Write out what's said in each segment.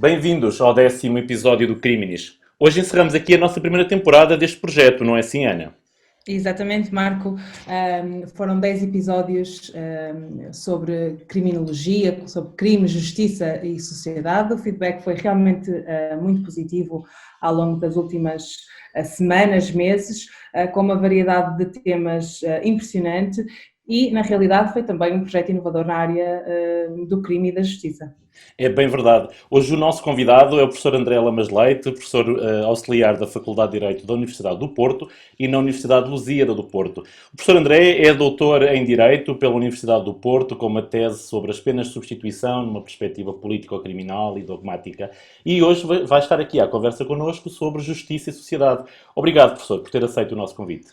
Bem-vindos ao 10º episódio do Criminis. Hoje encerramos aqui a nossa primeira temporada deste projeto, não é assim, Ana? Exatamente, Marco. Foram 10 episódios sobre criminologia, sobre crime, justiça e sociedade. O feedback foi realmente muito positivo ao longo das últimas semanas, meses, com uma variedade de temas impressionante e, na realidade, foi também um projeto inovador na área do crime e da justiça. É bem verdade. Hoje o nosso convidado é o professor André Lamas Leite, professor auxiliar da Faculdade de Direito da Universidade do Porto e na Universidade de Lusíada do Porto. O professor André é doutor em Direito pela Universidade do Porto, com uma tese sobre as penas de substituição numa perspectiva político-criminal e dogmática. E hoje vai estar aqui à conversa connosco sobre justiça e sociedade. Obrigado, professor, por ter aceito o nosso convite.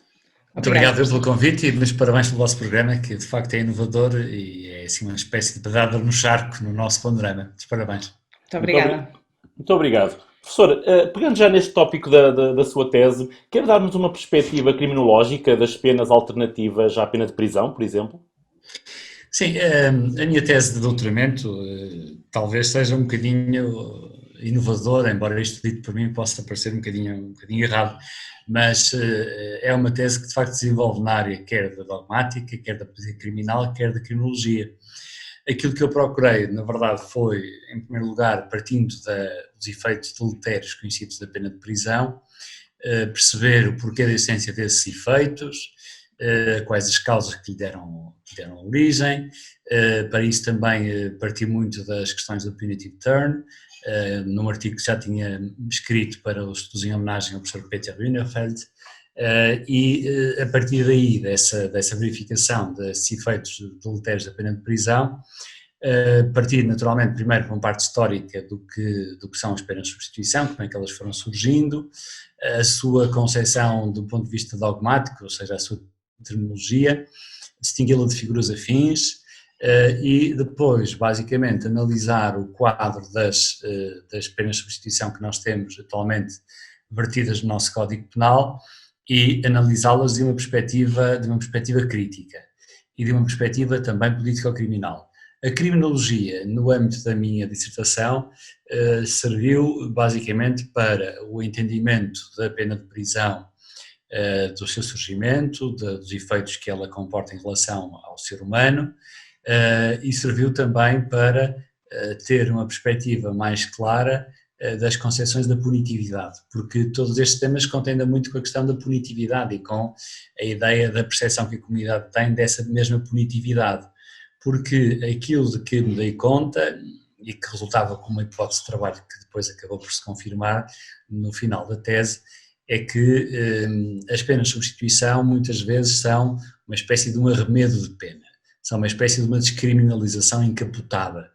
Muito obrigado pelo convite e meus parabéns pelo vosso programa, que de facto é inovador e é assim uma espécie de pedada no charco no nosso panorama. Muitos parabéns. Muito obrigada. Muito obrigado. Professor, pegando já neste tópico da sua tese, quer dar-nos uma perspectiva criminológica das penas alternativas à pena de prisão, por exemplo? Sim, a minha tese de doutoramento talvez seja um bocadinho inovadora, embora isto dito por mim possa parecer um bocadinho errado, mas é uma tese que de facto desenvolve na área quer da dogmática, quer da política criminal, quer da criminologia. Aquilo que eu procurei, na verdade, foi, em primeiro lugar, partindo dos efeitos deletérios conhecidos da pena de prisão, perceber o porquê da essência desses efeitos, quais as causas que lhe deram origem. Para isso também parti muito das questões do punitive turn, num artigo que já tinha escrito para os estudos em homenagem ao professor Peter Wienerfeld, e a partir daí, dessa verificação desses efeitos deletérios da pena de prisão, partir naturalmente primeiro para uma parte histórica do que são as penas de substituição, como é que elas foram surgindo, a sua concepção do ponto de vista dogmático, ou seja, a sua terminologia, distingui-la de figuras afins, e depois, basicamente, analisar o quadro das penas de substituição que nós temos atualmente vertidas no nosso Código Penal e analisá-las de uma perspectiva crítica e de uma perspectiva também político-criminal. A criminologia, no âmbito da minha dissertação, serviu basicamente para o entendimento da pena de prisão, do seu surgimento, dos efeitos que ela comporta em relação ao ser humano, e serviu também para ter uma perspectiva mais clara das concepções da punitividade, porque todos estes temas contendem muito com a questão da punitividade e com a ideia da percepção que a comunidade tem dessa mesma punitividade, porque aquilo de que me dei conta e que resultava como uma hipótese de trabalho que depois acabou por se confirmar no final da tese, é que as penas de substituição muitas vezes são uma espécie de um arremedo de pena, são uma espécie de uma descriminalização encapotada,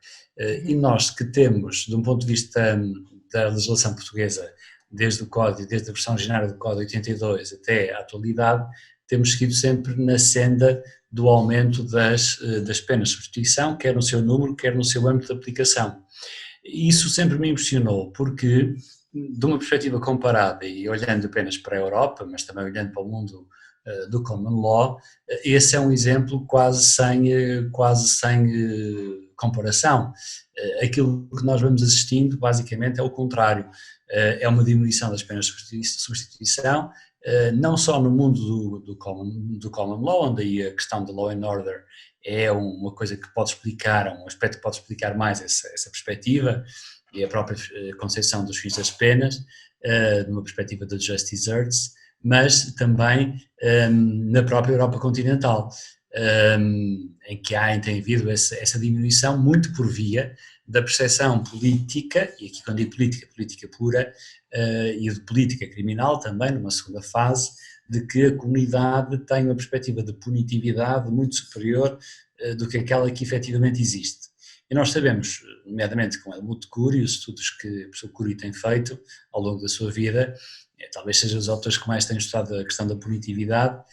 e nós que temos, de um ponto de vista da legislação portuguesa, desde o Código, desde a versão originária do Código 82 até à atualidade, temos seguido sempre na senda do aumento das penas de substituição, quer no seu número, quer no seu âmbito de aplicação. Isso sempre me impressionou, porque de uma perspectiva comparada e olhando apenas para a Europa, mas também olhando para o mundo do common law, esse é um exemplo quase sem comparação. Aquilo que nós vamos assistindo basicamente é o contrário, é uma diminuição das penas de substituição, não só no mundo do common law, onde aí a questão da law and order é uma coisa que pode explicar, um aspecto que pode explicar mais essa perspectiva, e a própria concepção dos fins das penas, numa perspectiva da Justice Arts, mas também na própria Europa continental, em que tem havido essa diminuição muito por via da percepção política, e aqui quando digo política pura, e de política criminal também, numa segunda fase, de que a comunidade tem uma perspectiva de punitividade muito superior do que aquela que efetivamente existe. E nós sabemos, nomeadamente com Helmut Cury, os estudos que o professor Cury tem feito ao longo da sua vida, talvez sejam os autores que mais têm estudado a questão da punitividade.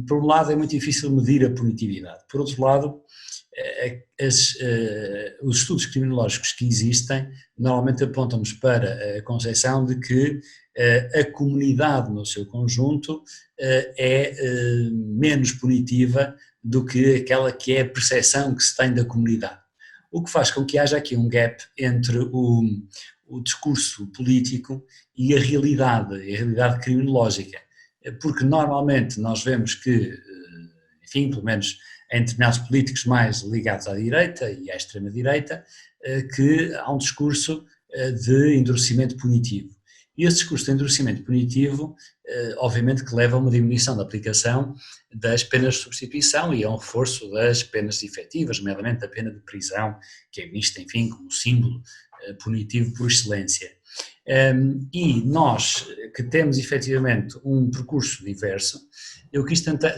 Por um lado é muito difícil medir a punitividade, por outro lado os estudos criminológicos que existem normalmente apontam-nos para a concepção de que a comunidade no seu conjunto é menos punitiva do que aquela que é a percepção que se tem da comunidade. o que faz com que haja aqui um gap entre o discurso político e a realidade criminológica, porque normalmente nós vemos que, enfim, pelo menos em determinados políticos mais ligados à direita e à extrema-direita, que há um discurso de endurecimento punitivo. E esse discurso de endurecimento punitivo, obviamente que leva a uma diminuição da aplicação das penas de substituição e a um reforço das penas efetivas, nomeadamente a pena de prisão, que é vista, enfim, como símbolo punitivo por excelência. E nós, que temos efetivamente um percurso diverso, eu quis tentar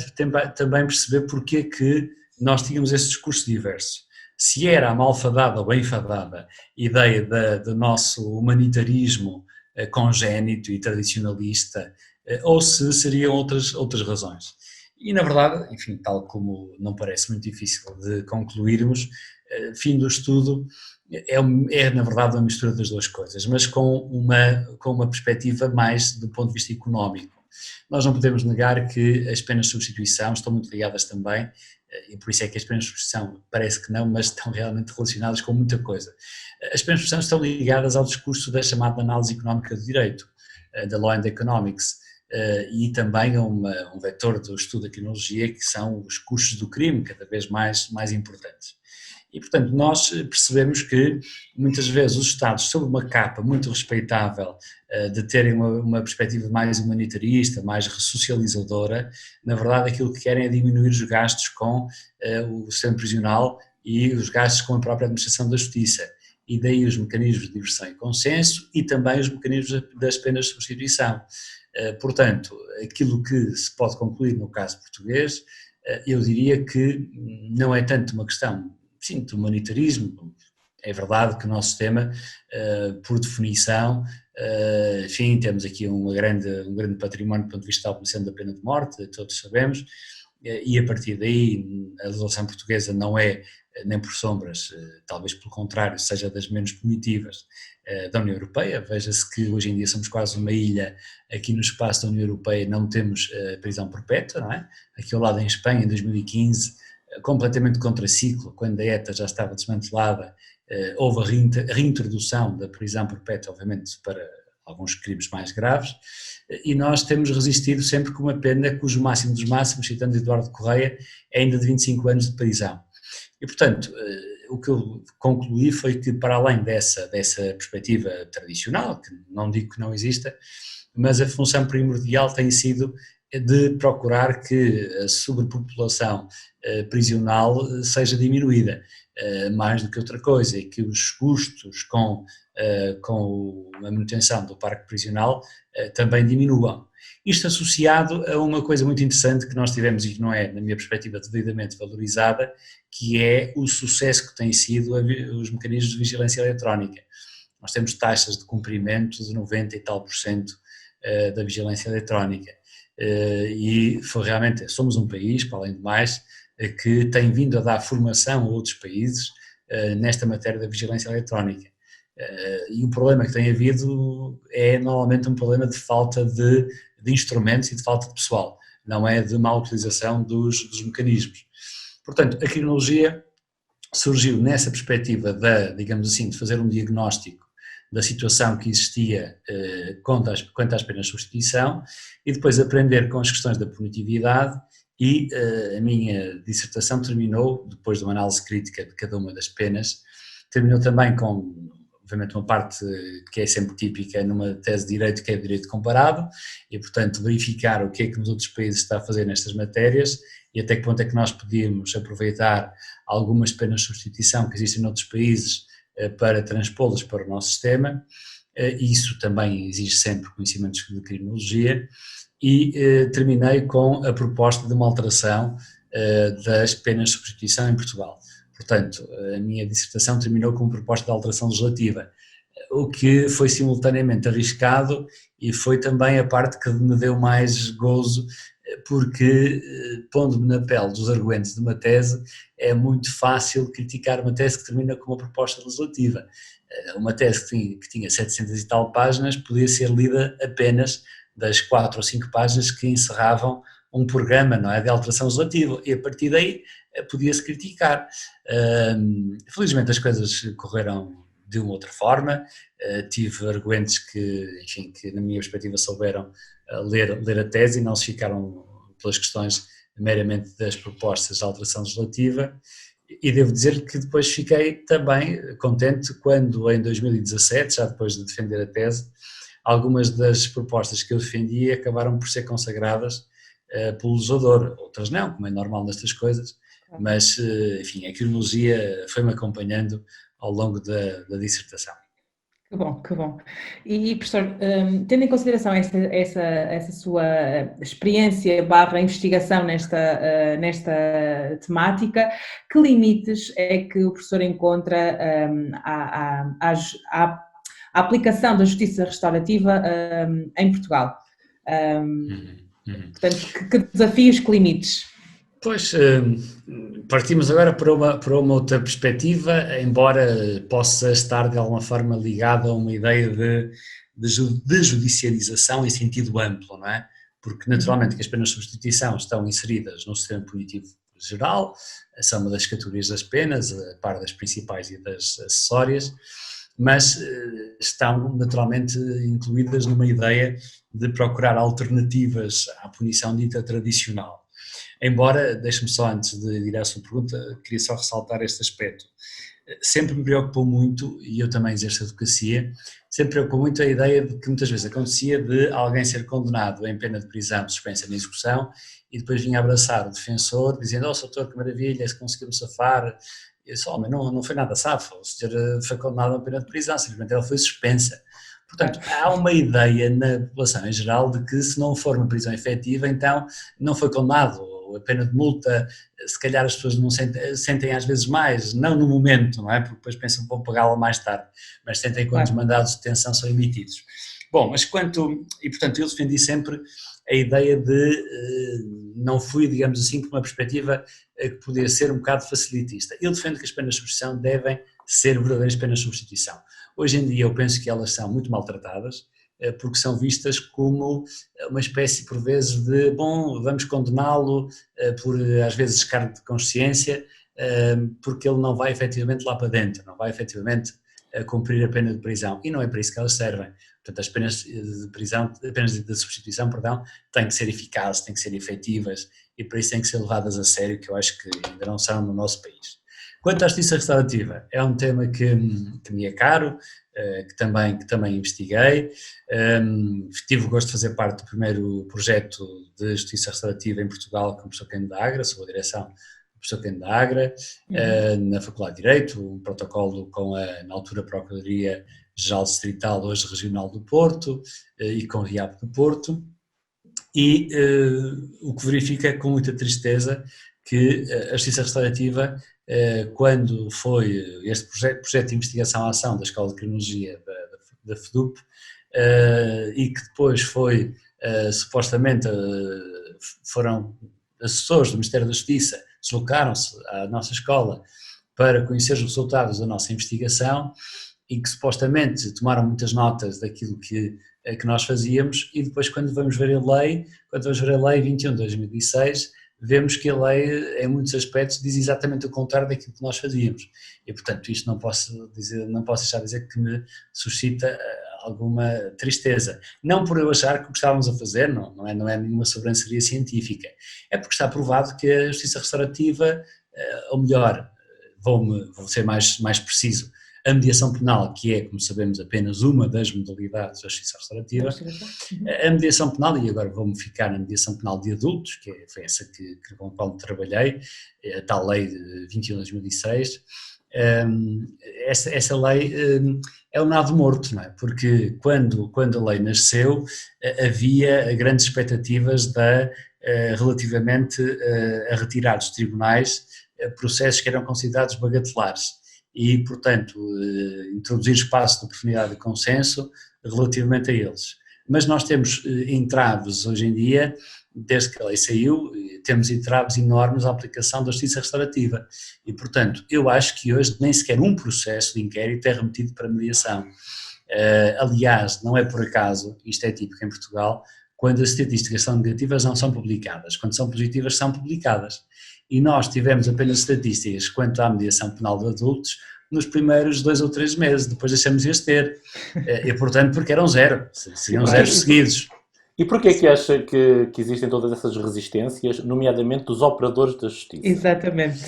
também perceber porque é que nós tínhamos esse discurso diverso. Se era a malfadada ou bem-fadada ideia do nosso humanitarismo congénito e tradicionalista, ou se seriam outras razões. E, na verdade, enfim, tal como não parece muito difícil de concluirmos, fim do estudo é na verdade uma mistura das duas coisas, mas com uma perspectiva mais do ponto de vista económico. Nós não podemos negar que as penas de substituição estão muito ligadas também, e por isso é que as penas de substituição parece que não, mas estão realmente relacionadas com muita coisa. As penas de substituição estão ligadas ao discurso da chamada análise económica do direito, da Law and Economics, e também a um vetor do estudo da criminologia, que são os custos do crime, cada vez mais importantes. E, portanto, nós percebemos que, muitas vezes, os Estados, sob uma capa muito respeitável de terem uma perspectiva mais humanitarista, mais ressocializadora, na verdade aquilo que querem é diminuir os gastos com o sistema prisional e os gastos com a própria administração da justiça. E daí os mecanismos de diversão e consenso e também os mecanismos das penas de substituição. Portanto, aquilo que se pode concluir no caso português, eu diria que não é tanto uma questão, sim, de humanitarismo. É verdade que o nosso sistema, por definição, enfim, temos aqui um grande património do ponto de vista da abolição da pena de morte, todos sabemos, e a partir daí a legislação portuguesa não é, nem por sombras, talvez pelo contrário, seja das menos punitivas da União Europeia. Veja-se que hoje em dia somos quase uma ilha aqui no espaço da União Europeia, não temos prisão perpétua, não é? Aqui ao lado em Espanha, em 2015, completamente contraciclo, quando a ETA já estava desmantelada, houve a reintrodução da prisão perpétua, obviamente para alguns crimes mais graves, e nós temos resistido sempre com uma pena cujo máximo dos máximos, citando Eduardo Correia, é ainda de 25 anos de prisão. E, portanto, o que eu concluí foi que, para além dessa perspectiva tradicional, que não digo que não exista, mas a função primordial tem sido de procurar que a sobrepopulação prisional seja diminuída, mais do que outra coisa, e que os custos com a manutenção do parque prisional também diminuam. Isto associado a uma coisa muito interessante que nós tivemos e que não é, na minha perspectiva, devidamente valorizada, que é o sucesso que têm sido os mecanismos de vigilância eletrónica. Nós temos taxas de cumprimento de 90 e tal % da vigilância eletrónica. E foi realmente, somos um país, para além de mais, que tem vindo a dar formação a outros países nesta matéria da vigilância eletrónica. E o problema que tem havido é normalmente um problema de falta de instrumentos e de falta de pessoal, não é de má utilização dos mecanismos. Portanto, a criminologia surgiu nessa perspectiva digamos assim, de fazer um diagnóstico da situação que existia quanto às penas de substituição e depois aprender com as questões da punitividade, e a minha dissertação terminou, depois de uma análise crítica de cada uma das penas, terminou também com, obviamente, uma parte que é sempre típica numa tese de direito, que é direito comparado, e portanto verificar o que é que nos outros países está a fazer nestas matérias e até que ponto é que nós podíamos aproveitar algumas penas de substituição que existem noutros países para transpô-las para o nosso sistema. Isso também exige sempre conhecimentos de criminologia, e terminei com a proposta de uma alteração das penas de substituição em Portugal. Portanto, a minha dissertação terminou com uma proposta de alteração legislativa, o que foi simultaneamente arriscado e foi também a parte que me deu mais gozo, porque, pondo-me na pele dos arguentes de uma tese, é muito fácil criticar uma tese que termina com uma proposta legislativa. Uma tese que tinha 700 e tal páginas podia ser lida apenas das 4 ou 5 páginas que encerravam um programa, não é, de alteração legislativa, e a partir daí podia-se criticar. Felizmente as coisas correram de uma outra forma, tive arguentes que, enfim, que na minha perspectiva souberam ler a tese e não se ficaram pelas questões meramente das propostas de alteração legislativa, e devo dizer que depois fiquei também contente quando em 2017, já depois de defender a tese, algumas das propostas que eu defendi acabaram por ser consagradas pelo legislador, outras não, como é normal nestas coisas, mas, enfim, a cronologia foi-me acompanhando ao longo da dissertação. Que bom, que bom. E professor, tendo em consideração essa sua experiência / investigação nesta temática, que limites é que o professor encontra à aplicação da justiça restaurativa em Portugal? Portanto, que desafios, que limites? Pois, partimos agora para uma outra perspectiva, embora possa estar de alguma forma ligada a uma ideia de judicialização em sentido amplo, não é? Porque naturalmente que as penas de substituição estão inseridas no sistema punitivo geral, são uma das categorias das penas, a par das principais e das acessórias, mas estão naturalmente incluídas numa ideia de procurar alternativas à punição dita tradicional. Embora, deixe-me só antes de ir à sua pergunta, queria só ressaltar este aspecto. Sempre me preocupou muito, e eu também exerço advocacia, sempre me preocupou muito a ideia de que muitas vezes acontecia de alguém ser condenado em pena de prisão suspensa na execução e depois vinha abraçar o defensor dizendo: "Oh, doutor, que maravilha, se conseguimos safar." Eu disse: "Oh, mas não foi nada safo, o senhor foi condenado a pena de prisão, simplesmente ela foi suspensa." Portanto, há uma ideia na população em geral de que se não for uma prisão efetiva, então não foi condenado. A pena de multa, se calhar as pessoas não sentem às vezes mais, não no momento, não é? Porque depois pensam que vão pagá-la mais tarde, mas sentem quando os mandados de detenção são emitidos. Bom, mas portanto eu defendi sempre a ideia de, não fui, digamos assim, com uma perspectiva que podia ser um bocado facilitista. Eu defendo que as penas de substituição devem ser verdadeiras penas de substituição. Hoje em dia eu penso que elas são muito maltratadas, porque são vistas como uma espécie, por vezes, de, bom, vamos condená-lo por, às vezes, descargo de consciência, porque ele não vai efetivamente lá para dentro, não vai efetivamente cumprir a pena de prisão, e não é para isso que elas servem. Portanto, as penas de prisão, penas de substituição, perdão, têm que ser eficazes, têm que ser efetivas, e para isso têm que ser levadas a sério, que eu acho que ainda não são no nosso país. Quanto à justiça restaurativa, é um tema que me é caro, que também investiguei. Tive o gosto de fazer parte do primeiro projeto de justiça restaurativa em Portugal com o professor Cândido Agra, sob a direção do professor Cândido Agra, na Faculdade de Direito, um protocolo com a, na altura, Procuradoria-Geral Distrital, hoje Regional do Porto, e com o RIAP do Porto, e o que verifica com muita tristeza que a justiça restaurativa, quando foi este projeto de investigação à ação da Escola de Criminologia da FEDUP, e que depois foi, supostamente, foram assessores do Ministério da Justiça, deslocaram-se à nossa escola para conhecer os resultados da nossa investigação e que supostamente tomaram muitas notas daquilo que nós fazíamos, e depois quando vamos ver a lei 21 de 2006, vemos que a lei, em muitos aspectos, diz exatamente o contrário daquilo que nós fazíamos. E, portanto, isto não posso deixar de dizer que me suscita alguma tristeza. Não por eu achar que o que estávamos a fazer não é nenhuma sobranceria científica, é porque está provado que a justiça restaurativa, ou melhor, vou ser mais preciso, a mediação penal, que é, como sabemos, apenas uma das modalidades da justiça restaurativa, a mediação penal, e agora vou-me ficar na mediação penal de adultos, que foi essa com a qual trabalhei, a tal lei de 21 de 2006, essa lei é um nado morto, não é? Porque quando a lei nasceu havia grandes expectativas relativamente a retirar dos tribunais processos que eram considerados bagatelares e, portanto, introduzir espaço de oportunidade e consenso relativamente a eles. Mas nós temos entraves hoje em dia, desde que a lei saiu, temos entraves enormes à aplicação da justiça restaurativa e, portanto, eu acho que hoje nem sequer um processo de inquérito é remetido para mediação. Aliás, não é por acaso, isto é típico em Portugal, quando as estatísticas são negativas não são publicadas, quando são positivas são publicadas. E nós tivemos apenas estatísticas quanto à mediação penal de adultos nos primeiros 2 ou 3 meses, depois deixamos de as ter, e portanto porque eram zero, seriam zeros seguidos. E porquê é que acha que existem todas essas resistências, nomeadamente dos operadores da justiça? Exatamente.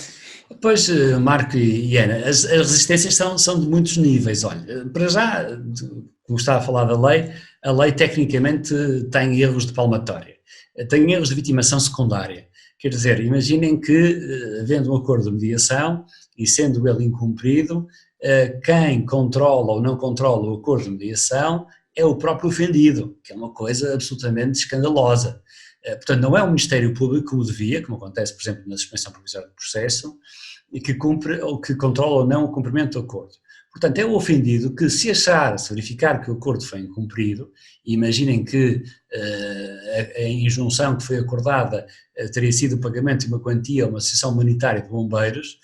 Pois, Marco e Ana, as resistências são de muitos níveis. Olha, para já, como estava a falar da lei, a lei tecnicamente tem erros de palmatória, tem erros de vitimação secundária. Quer dizer, imaginem que, havendo um acordo de mediação e sendo ele incumprido, quem controla ou não controla o acordo de mediação é o próprio ofendido, que é uma coisa absolutamente escandalosa. Portanto, não é o Ministério Público como devia, como acontece, por exemplo, na suspensão provisória do processo, e que cumpre ou que controla ou não o cumprimento do acordo. Portanto, é o ofendido que, se verificar que o acordo foi incumprido, e imaginem que a injunção que foi acordada teria sido o pagamento de uma quantia a uma associação humanitária de bombeiros,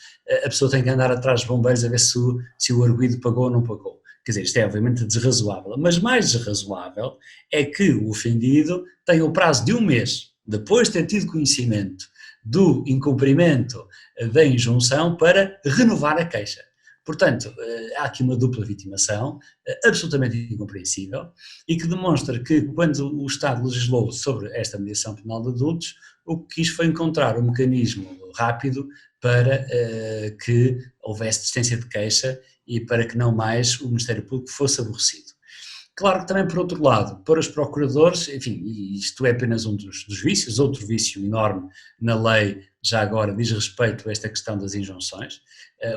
a pessoa tem que andar atrás dos bombeiros a ver se o arguido pagou ou não pagou. Quer dizer, isto é obviamente desrazoável, mas mais desrazoável é que o ofendido tem o prazo de 1 mês, depois de ter tido conhecimento do incumprimento da injunção, para renovar a queixa. Portanto, há aqui uma dupla vitimação absolutamente incompreensível e que demonstra que, quando o Estado legislou sobre esta mediação penal de adultos, o que quis foi encontrar um mecanismo rápido para que houvesse desistência de queixa e para que não mais o Ministério Público fosse aborrecido. Claro que também, por outro lado, para os procuradores, enfim, isto é apenas um dos vícios, outro vício enorme na lei já agora diz respeito a esta questão das injunções.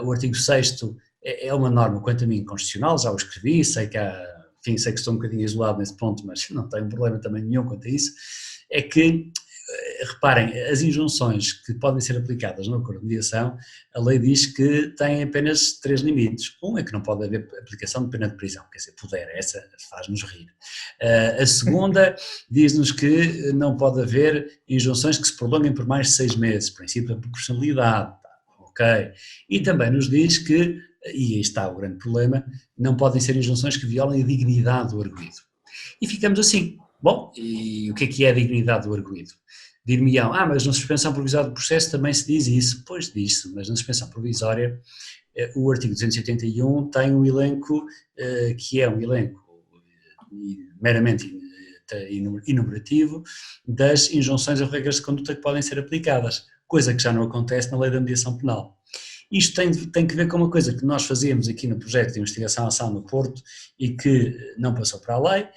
O artigo 6º é uma norma, quanto a mim, constitucional, já o escrevi, sei que estou um bocadinho isolado nesse ponto, mas não tenho problema também nenhum quanto a isso, é que, reparem, as injunções que podem ser aplicadas no acordo de mediação, a lei diz que têm apenas 3 limites. Um é que não pode haver aplicação de pena de prisão, quer dizer, essa faz-nos rir. A segunda diz-nos que não pode haver injunções que se prolonguem por mais de 6 meses, princípio da proporcionalidade, ok? E também nos diz que, e aí está o grande problema, não podem ser injunções que violem a dignidade do arguido. E ficamos assim. Bom, e o que é a dignidade do arguido? Dir-me-ão, mas na suspensão provisória do processo também se diz isso. Pois diz-se, mas na suspensão provisória o artigo 281 tem um elenco que é um elenco meramente enumerativo das injunções ou regras de conduta que podem ser aplicadas, coisa que já não acontece na lei da mediação penal. Isto tem que ver com uma coisa que nós fazíamos aqui no projeto de investigação-ação no Porto e que não passou para a lei,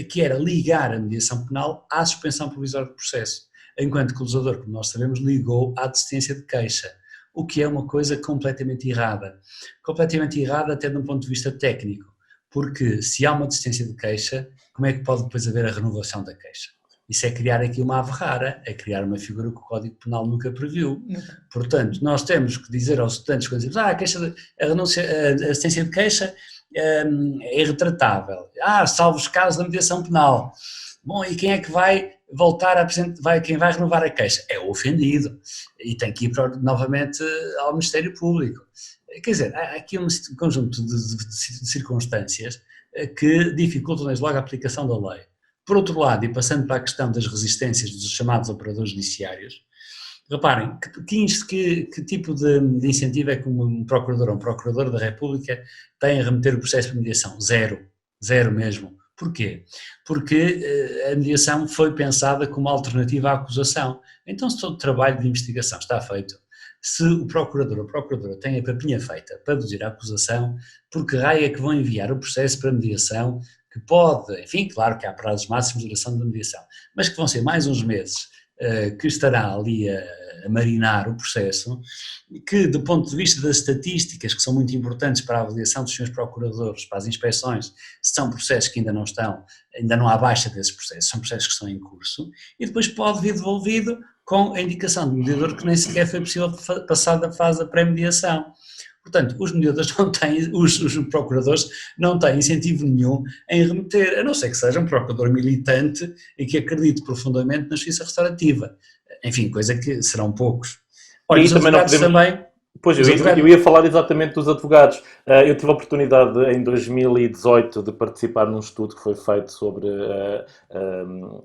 que era ligar a mediação penal à suspensão provisória do processo, enquanto que o legislador, como nós sabemos, ligou à desistência de queixa, o que é uma coisa completamente errada. Completamente errada até de um ponto de vista técnico, porque se há uma desistência de queixa, como é que pode depois haver a renovação da queixa? Isso é criar aqui uma ave rara, é criar uma figura que o Código Penal nunca previu. Portanto, nós temos que dizer aos estudantes, quando dizemos, a assistência de queixa é irretratável. Salvo os casos da mediação penal. Bom, e quem é que vai voltar a apresentar, quem vai renovar a queixa? É o ofendido. E tem que ir novamente ao Ministério Público. Quer dizer, há aqui um conjunto de circunstâncias que dificultam desde logo a aplicação da lei. Por outro lado, e passando para a questão das resistências dos chamados operadores judiciários, reparem, que tipo de incentivo é que um procurador ou um procurador da República tem a remeter o processo de mediação? Zero mesmo. Porquê? Porque a mediação foi pensada como alternativa à acusação. Então, se todo o trabalho de investigação está feito, se o procurador ou a procuradora tem a papinha feita para deduzir a acusação, por que raio é que vão enviar o processo para mediação, que pode, enfim, claro que há prazos máximos de duração da mediação, mas que vão ser mais uns meses que estará ali a marinar o processo, que do ponto de vista das estatísticas, que são muito importantes para a avaliação dos senhores procuradores, para as inspeções, são processos que ainda não há baixa desses processos, são processos que estão em curso, e depois pode vir devolvido com a indicação do mediador que nem sequer foi possível passar da fase da pré-mediação. Portanto, os mediadores não têm, os procuradores não têm incentivo nenhum em remeter, a não ser que seja um procurador militante e que acredite profundamente na justiça restaurativa. Enfim, coisa que serão poucos. Olha, os advogados também, Pois, Os advogados. eu ia falar exatamente dos advogados. Eu tive a oportunidade em 2018 de participar num estudo que foi feito sobre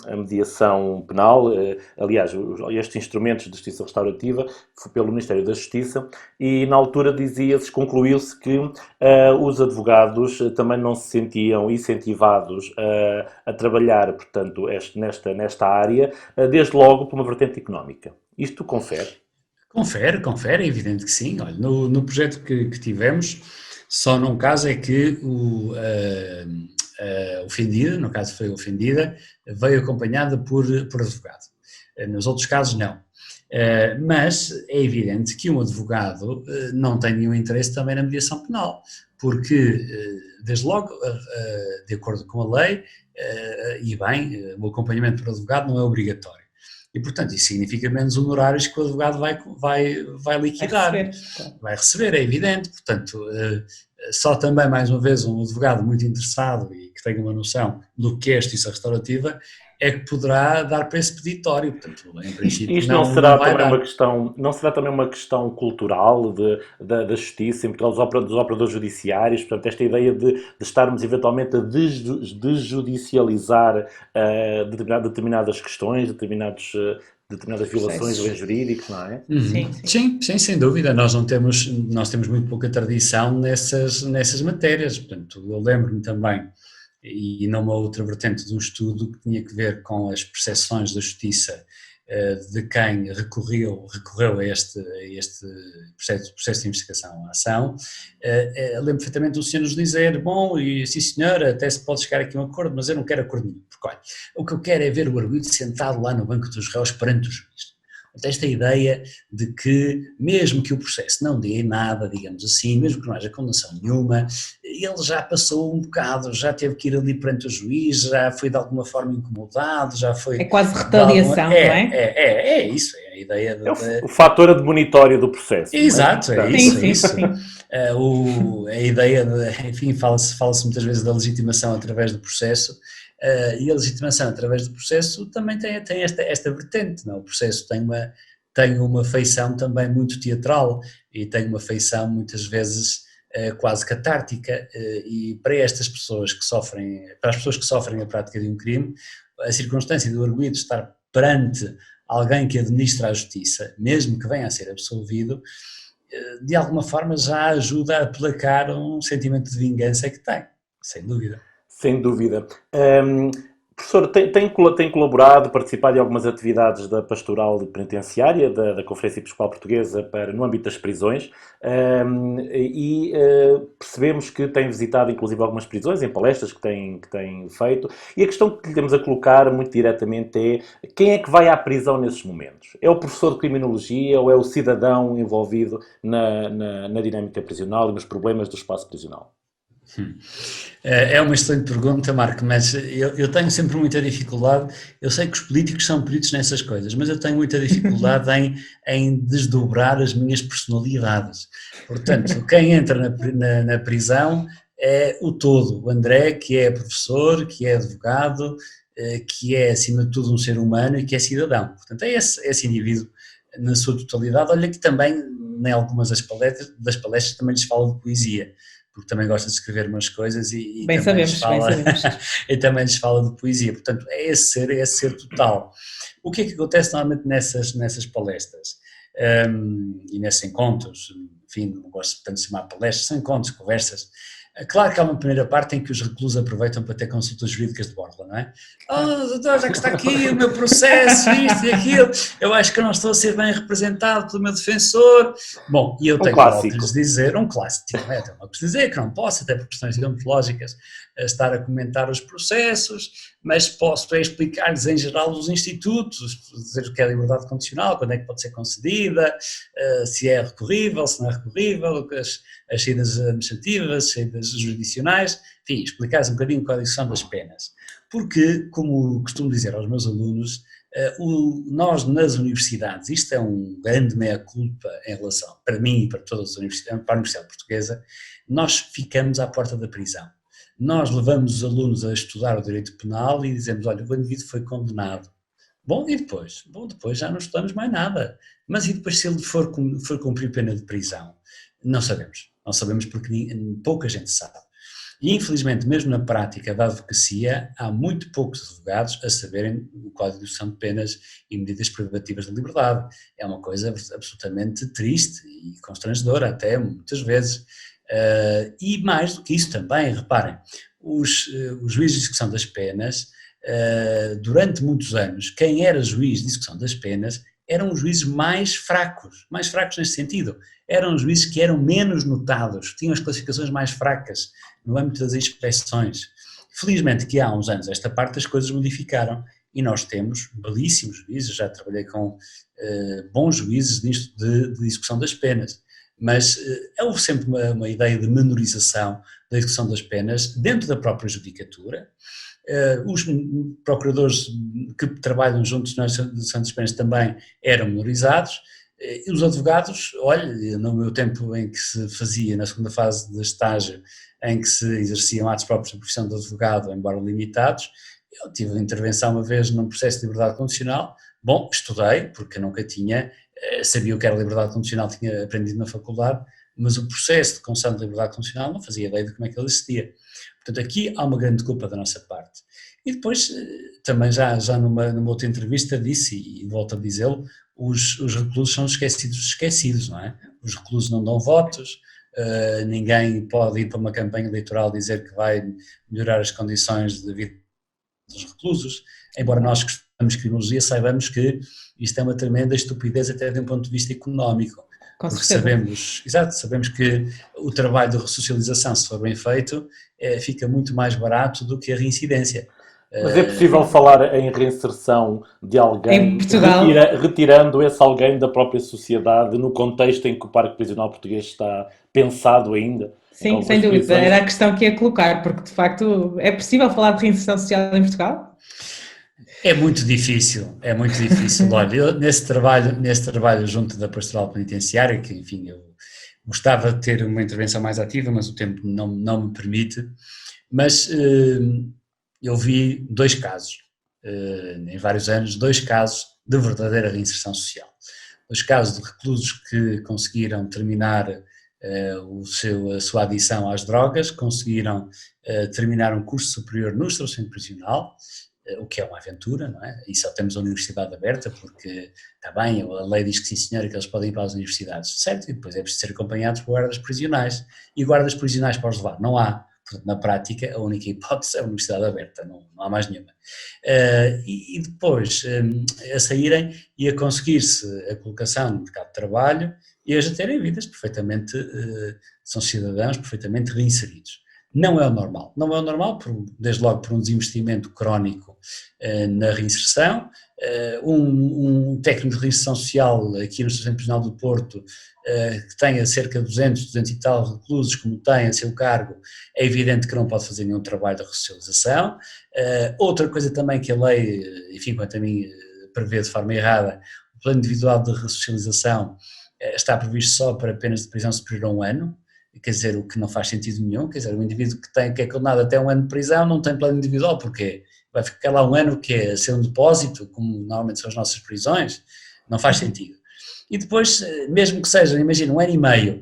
a mediação penal. Aliás, estes instrumentos de justiça restaurativa foi pelo Ministério da Justiça e na altura dizia-se, concluiu-se que os advogados também não se sentiam incentivados a trabalhar, portanto, nesta área, desde logo por uma vertente económica. Isto confere? Confere, é evidente que sim. Olha, no projeto que tivemos, só num caso é que a ofendida, no caso foi a ofendida, veio acompanhada por advogado. Nos outros casos, não. Mas é evidente que um advogado não tem nenhum interesse também na mediação penal, porque, desde logo, de acordo com a lei, e bem, o acompanhamento por advogado não é obrigatório. E, portanto, isso significa menos honorários que o advogado vai liquidar. Vai receber, é evidente. Portanto, só também, mais uma vez, um advogado muito interessado e que tenha uma noção do que é a justiça restaurativa é que poderá dar para esse peditório. Portanto, em princípio, Isto não será vai também dar. não será também uma questão cultural da justiça, em Portugal, dos operadores judiciários, portanto, esta ideia de estarmos eventualmente a desjudicializar determinadas questões, determinadas violações de bens jurídicos, não é? Uhum. Sim, sem dúvida. Nós temos muito pouca tradição nessas matérias. Portanto, eu lembro-me também, e numa outra vertente de um estudo que tinha que ver com as percepções da justiça de quem recorreu a este processo de investigação, a ação. Lembro perfeitamente do senhor nos dizer, bom, e sim senhora, até se pode chegar aqui a um acordo, mas eu não quero acordo nenhum, porque olha, o que eu quero é ver o arguido sentado lá no banco dos réus perante o juiz. Esta ideia de que, mesmo que o processo não dê nada, digamos assim, mesmo que não haja condenação nenhuma, ele já passou um bocado, já teve que ir ali perante o juiz, já foi de alguma forma incomodado, já foi... É quase retaliação, não é? É isso, é a ideia de... É o fator admonitório do processo. Exato, não é? é isso. Sim. A ideia de, enfim, fala-se muitas vezes da legitimação através do processo, e a legitimação através do processo também tem esta vertente, não? O processo tem uma feição também muito teatral e tem uma feição muitas vezes quase catártica, e para estas pessoas que sofrem, para as pessoas que sofrem a prática de um crime, a circunstância do arguido estar perante alguém que administra a justiça, mesmo que venha a ser absolvido, de alguma forma já ajuda a aplacar um sentimento de vingança que tem, sem dúvida. Sem dúvida. Professor, tem colaborado, participado em algumas atividades da pastoral penitenciária, da Conferência Episcopal Portuguesa no âmbito das prisões, e percebemos que tem visitado inclusive algumas prisões, em palestras que tem feito, e a questão que lhe temos a colocar muito diretamente é: quem é que vai à prisão nesses momentos? É o professor de criminologia ou é o cidadão envolvido na dinâmica prisional e nos problemas do espaço prisional? É uma excelente pergunta, Marco, mas eu tenho sempre muita dificuldade. Eu sei que os políticos são peritos nessas coisas, mas eu tenho muita dificuldade em desdobrar as minhas personalidades. Portanto, quem entra na prisão é o todo. O André, que é professor, que é advogado, que é acima de tudo um ser humano e que é cidadão. Portanto, é esse indivíduo na sua totalidade. Olha que também, em algumas das palestras também lhes falo de poesia, porque também gosta de escrever umas coisas e bem também sabemos. e também lhes fala de poesia. Portanto, é esse ser total. O que é que acontece normalmente nessas palestras e nesses encontros? Enfim, não gosto tanto de chamar palestras, são encontros, conversas. Claro que há uma primeira parte em que os reclusos aproveitam para ter consultas jurídicas de borla, não é? Oh, doutor, já que está aqui o meu processo, isto e aquilo, eu acho que eu não estou a ser bem representado pelo meu defensor. Bom, e eu tenho logo que lhes dizer, um clássico, não é? Tenho logo que lhes dizer que não posso, até por questões deontológicas, estar a comentar os processos, mas posso explicar-lhes em geral os institutos, dizer o que é a liberdade condicional, quando é que pode ser concedida, se é recorrível, se não é recorrível, as saídas administrativas, as saídas jurisdicionais, enfim, explicar-lhes um bocadinho qual é a são das penas. Porque, como costumo dizer aos meus alunos, nós nas universidades, isto é um grande meia-culpa em relação, para mim e para todas as universidades, para a Universidade Portuguesa, nós ficamos à porta da prisão. Nós levamos os alunos a estudar o direito penal e dizemos, olha, o indivíduo foi condenado, Bom, e depois? Bom, depois já não estudamos mais nada. Mas e depois se ele for cumprir pena de prisão? Não sabemos. Não sabemos porque pouca gente sabe. E infelizmente, mesmo na prática da advocacia, há muito poucos advogados a saberem o Código de Execução de Penas e medidas privativas de liberdade. É uma coisa absolutamente triste e constrangedora até, muitas vezes. E mais do que isso também, reparem, os juízes de execução das penas, durante muitos anos, quem era juiz de execução das penas eram os juízes mais fracos nesse sentido. Eram os juízes que eram menos notados, tinham as classificações mais fracas no âmbito das inspeções. Felizmente que há uns anos esta parte das coisas modificaram e nós temos belíssimos juízes, já trabalhei com bons juízes nisto de execução das penas, mas houve sempre uma ideia de menorização da execução das penas dentro da própria judicatura. Os procuradores que trabalham juntos na execução das penas também eram menorizados. E os advogados, olha, no meu tempo em que se fazia, na segunda fase de estágio, em que se exerciam atos próprios da profissão de advogado, embora limitados, eu tive intervenção uma vez num processo de liberdade condicional. Bom, estudei, porque nunca tinha, sabia o que era liberdade condicional, tinha aprendido na faculdade, mas o processo de concessão de liberdade condicional não fazia ideia de como é que ele existia. Portanto, aqui há uma grande culpa da nossa parte. E depois, também já numa outra entrevista disse, e volto a dizê-lo, os reclusos são esquecidos, não é? Os reclusos não dão votos, ninguém pode ir para uma campanha eleitoral dizer que vai melhorar as condições de vida dos reclusos, embora nós que estudamos criminologia saibamos que isto é uma tremenda estupidez até de um ponto de vista económico. Porque sabemos que o trabalho de ressocialização, se for bem feito, fica muito mais barato do que a reincidência. Mas é possível falar em reinserção de alguém em Portugal, retirando esse alguém da própria sociedade no contexto em que o Parque Prisional Português está pensado ainda? sim, sem dúvida, era a questão que ia colocar, porque de facto é possível falar de reinserção social em Portugal? É muito difícil. Olha, eu nesse trabalho junto da Pastoral Penitenciária, que enfim, eu gostava de ter uma intervenção mais ativa, mas o tempo não me permite, mas eu vi dois casos, em vários anos, dois casos de verdadeira reinserção social. Dois casos de reclusos que conseguiram terminar a sua adição às drogas, conseguiram terminar um curso superior no estabelecimento prisional, o que é uma aventura, não é? E só temos a universidade aberta porque, está bem, a lei diz que sim senhora, que eles podem ir para as universidades, certo? E depois é preciso ser acompanhados por guardas prisionais. E guardas prisionais para os levar? Não há. Portanto, na prática, a única hipótese é a universidade aberta, não há mais nenhuma. E depois, a saírem e a conseguir-se a colocação no mercado de trabalho e a já terem vidas perfeitamente, são cidadãos perfeitamente reinseridos. Não é o normal, desde logo por um desinvestimento crónico na reinserção. Um técnico de reinserção social aqui no Estabelecimento Prisional do Porto, que tenha cerca de 200 e tal reclusos, como tem a seu cargo, é evidente que não pode fazer nenhum trabalho de ressocialização. Outra coisa também que a lei, enfim, quanto a mim, prevê de forma errada, o plano individual de ressocialização está previsto só para penas de prisão superior a 1 ano, quer dizer, o que não faz sentido nenhum. Quer dizer, o indivíduo que é condenado até 1 ano de prisão não tem plano individual, porque vai ficar lá 1 ano que é ser um depósito, como normalmente são as nossas prisões, não faz sentido. E depois, mesmo que seja, imagina, 1 ano e meio,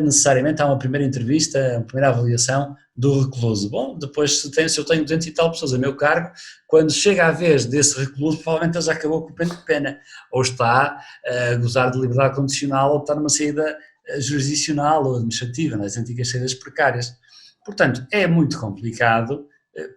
necessariamente há uma primeira entrevista, uma primeira avaliação do recluso. Bom, depois se eu tenho 200 e tal pessoas a meu cargo, quando chega a vez desse recluso, provavelmente ele já acabou com o pena de pena, ou está a gozar de liberdade condicional, ou está numa saída jurisdicional ou administrativa, nas antigas saídas precárias. Portanto, é muito complicado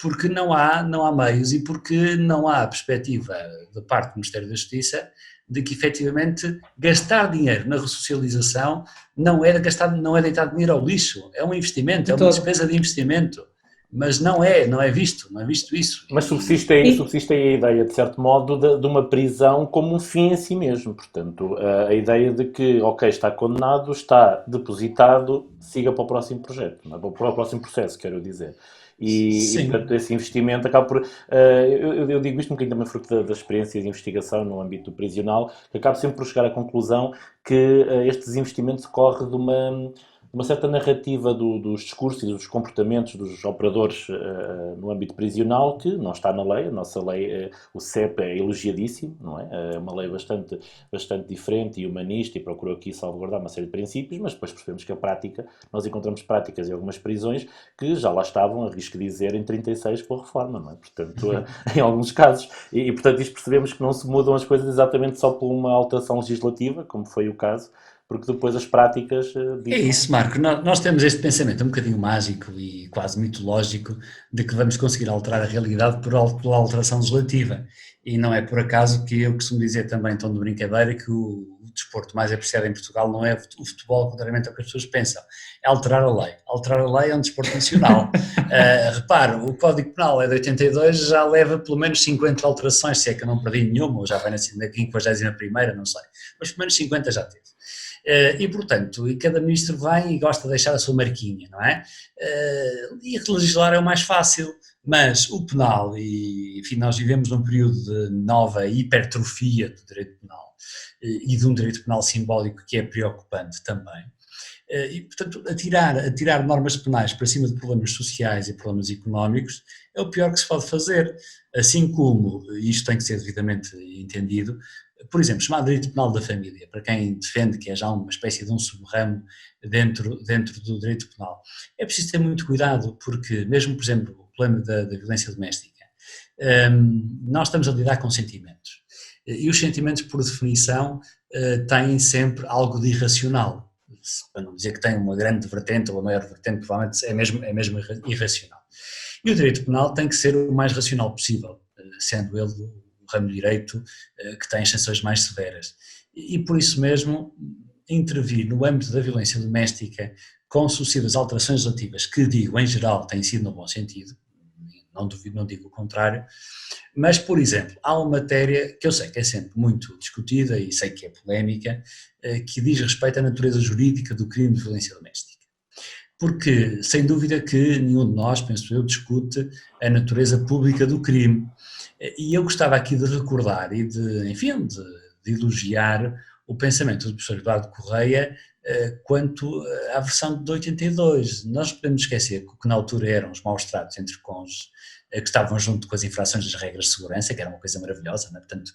porque não há meios e porque não há perspectiva da parte do Ministério da Justiça de que efetivamente gastar dinheiro na ressocialização não é deitar dinheiro ao lixo, é um investimento, é uma despesa de investimento. Mas não é visto isso. Mas subsiste aí a ideia, de certo modo, de uma prisão como um fim em si mesmo. Portanto, a ideia de que, ok, está condenado, está depositado, siga para o próximo projeto, não é? Para o próximo processo, quero dizer. E portanto, esse investimento acaba por... eu digo isto um bocadinho também fruto da experiência de investigação no âmbito prisional, que acaba sempre por chegar à conclusão que este desinvestimento decorre uma certa narrativa dos discursos e dos comportamentos dos operadores no âmbito prisional que não está na lei. A nossa lei, o CEP, é elogiadíssimo, não é? É uma lei bastante diferente e humanista e procurou aqui salvaguardar uma série de princípios, mas depois percebemos que a prática, nós encontramos práticas em algumas prisões que já lá estavam, arrisco dizer, em 36 com a reforma, não é? Portanto, em alguns casos. Portanto, isto percebemos que não se mudam as coisas exatamente só por uma alteração legislativa, como foi o caso, porque depois as práticas É isso, Marco. Nós temos este pensamento um bocadinho mágico e quase mitológico de que vamos conseguir alterar a realidade pela alteração legislativa. E não é por acaso que eu costumo dizer também, em tom de brincadeira, que o desporto mais apreciado em Portugal não é o futebol, contrariamente ao que as pessoas pensam, é alterar a lei. Alterar a lei é um desporto nacional. Repare, o Código Penal é de 82, já leva pelo menos 50 alterações, se é que eu não perdi nenhuma, ou já vai na 51ª, não sei. Mas pelo menos 50 já teve. E, portanto, cada ministro vai e gosta de deixar a sua marquinha, não é? E legislar é o mais fácil, mas o penal, e enfim, nós vivemos num período de nova hipertrofia do direito penal e de um direito penal simbólico que é preocupante também. E, portanto, atirar normas penais para cima de problemas sociais e problemas económicos é o pior que se pode fazer, assim como, e isto tem que ser devidamente entendido, por exemplo, chamado direito penal da família, para quem defende que é já uma espécie de um sub-ramo dentro do direito penal. É preciso ter muito cuidado porque, mesmo, por exemplo, o problema da violência doméstica, nós estamos a lidar com sentimentos. E os sentimentos, por definição, têm sempre algo de irracional. Para não dizer que tem uma grande vertente ou a maior vertente, provavelmente é mesmo irracional. E o direito penal tem que ser o mais racional possível, sendo ele o ramo de direito que tem as sanções mais severas. E por isso mesmo, intervir no âmbito da violência doméstica com sucessivas alterações legislativas, que digo, em geral, têm sido no bom sentido, não digo o contrário, mas, por exemplo, há uma matéria que eu sei que é sempre muito discutida e sei que é polémica, que diz respeito à natureza jurídica do crime de violência doméstica. Porque, sem dúvida que nenhum de nós, penso eu, discute a natureza pública do crime. E eu gostava aqui de recordar e de elogiar o pensamento do professor Eduardo Correia quanto à versão de 82. Nós podemos esquecer que na altura eram os maus tratos entre cônjuges, que estavam junto com as infrações das regras de segurança, que era uma coisa maravilhosa, né? Portanto,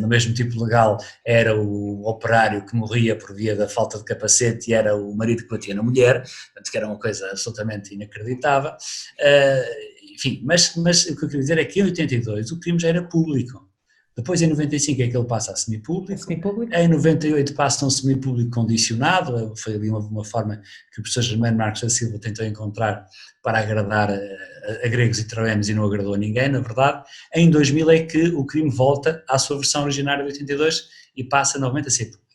no mesmo tipo legal era o operário que morria por via da falta de capacete e era o marido que batia na mulher, portanto, que era uma coisa absolutamente inacreditável. Enfim, mas o que eu queria dizer é que em 82 o crime já era público. Depois, em 95, é que ele passa a semipúblico. Em 98 passa a um semipúblico condicionado. Foi ali uma forma que o professor Germano Marques da Silva tentou encontrar para agradar a gregos e troianos e não agradou a ninguém, na verdade. Em 2000 é que o crime volta à sua versão originária de 82 e passa novamente a ser público.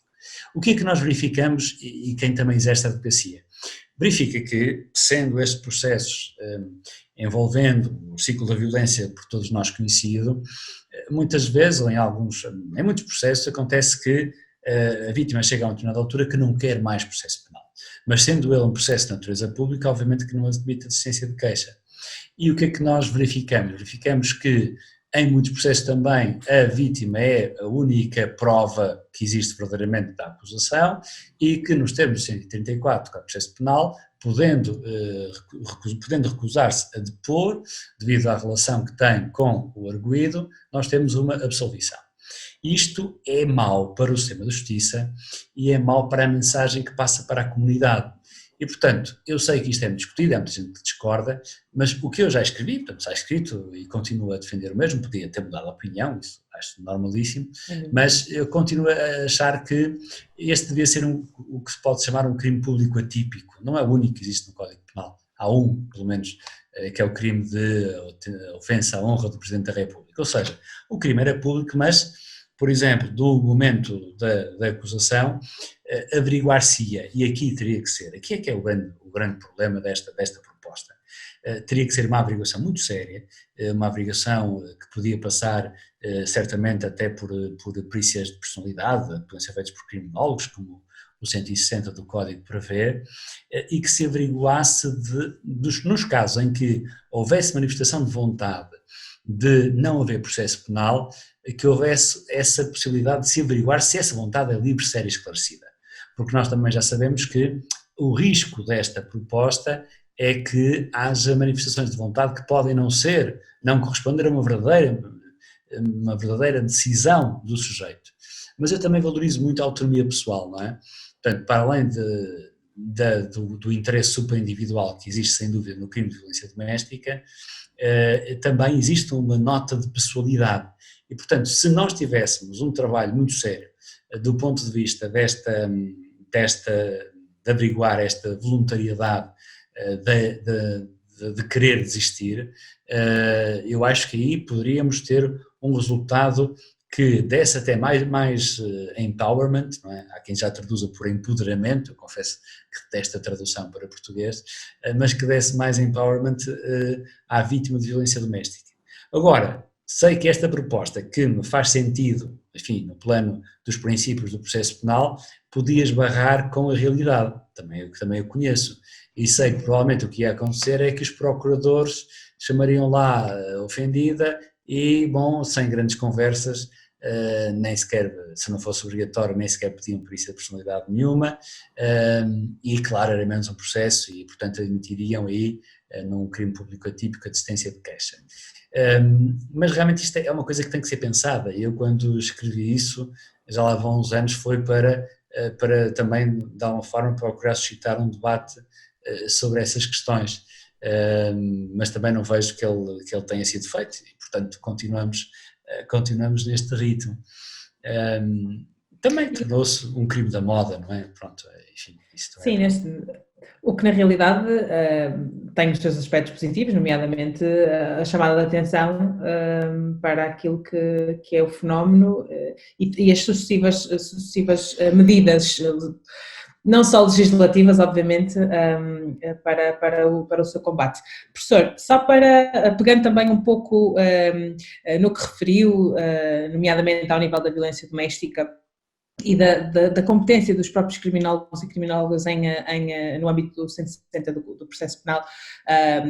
O que é que nós verificamos, e quem também exerce a advocacia? Verifica que, sendo estes processos envolvendo o ciclo da violência por todos nós conhecido, muitas vezes, ou em muitos processos, acontece que a vítima chega a uma determinada altura que não quer mais processo penal. Mas sendo ele um processo de natureza pública, obviamente que não admite a desistência de queixa. E o que é que nós verificamos? Verificamos que em muitos processos também a vítima é a única prova que existe verdadeiramente da acusação e que nos termos de 134 do processo penal, podendo recusar-se a depor, devido à relação que tem com o arguido, nós temos uma absolvição. Isto é mau para o sistema de justiça e é mau para a mensagem que passa para a comunidade. E, portanto, eu sei que isto é muito discutido, há muita gente que discorda, mas o que eu já escrevi, portanto, está escrito e continuo a defender o mesmo, podia ter mudado a opinião, isso acho normalíssimo, mas eu continuo a achar que este devia ser o que se pode chamar um crime público atípico. Não é o único que existe no Código Penal, há um, pelo menos, que é o crime de ofensa à honra do Presidente da República. Ou seja, o crime era público, mas, por exemplo, do momento da acusação, averiguar-se-ia, e aqui teria que ser, aqui é que é o grande problema desta proposta, teria que ser uma averiguação muito séria, uma averiguação que podia passar certamente até por perícias de personalidade, podem ser feitas por criminólogos, como o 160 do Código prevê, e que se averiguasse nos casos em que houvesse manifestação de vontade de não haver processo penal, que houvesse essa possibilidade de se averiguar se essa vontade é livre, séria e esclarecida. Porque nós também já sabemos que o risco desta proposta é que haja manifestações de vontade que podem não corresponder a uma verdadeira decisão do sujeito. Mas eu também valorizo muito a autonomia pessoal, não é? Portanto, para além do interesse superindividual que existe sem dúvida no crime de violência doméstica, também existe uma nota de pessoalidade. E, portanto, se nós tivéssemos um trabalho muito sério do ponto de vista de averiguar esta voluntariedade de querer desistir, eu acho que aí poderíamos ter um resultado que desse até mais empowerment, não é? Há quem já traduza por empoderamento, eu confesso que detesto a tradução para português, mas que desse mais empowerment à vítima de violência doméstica. Agora, sei que esta proposta, que me faz sentido, enfim, no plano dos princípios do processo penal, podia esbarrar com a realidade, que também eu conheço, e sei que provavelmente o que ia acontecer é que os procuradores chamariam lá a ofendida e, bom, sem grandes conversas, nem sequer, se não fosse obrigatório, nem sequer pediam perícia de personalidade nenhuma, e claro, era menos um processo e, portanto, admitiriam aí num crime público atípico a desistência de queixa. Mas realmente isto é uma coisa que tem que ser pensada. Eu, quando escrevi isso, já lá vão uns anos, foi para também, de alguma forma, procurar suscitar um debate sobre essas questões, mas também não vejo que ele tenha sido feito e, portanto, continuamos neste ritmo. Também tornou-se um crime da moda, não é? Pronto, enfim, isto é... Sim, o que na realidade tem os seus aspectos positivos, nomeadamente a chamada de atenção para aquilo que é o fenómeno e as sucessivas medidas, não só legislativas, obviamente, para o seu combate. Professor, só pegando também um pouco no que referiu, nomeadamente ao nível da violência doméstica e da competência dos próprios criminólogos e criminólogas no âmbito do 160 do processo penal,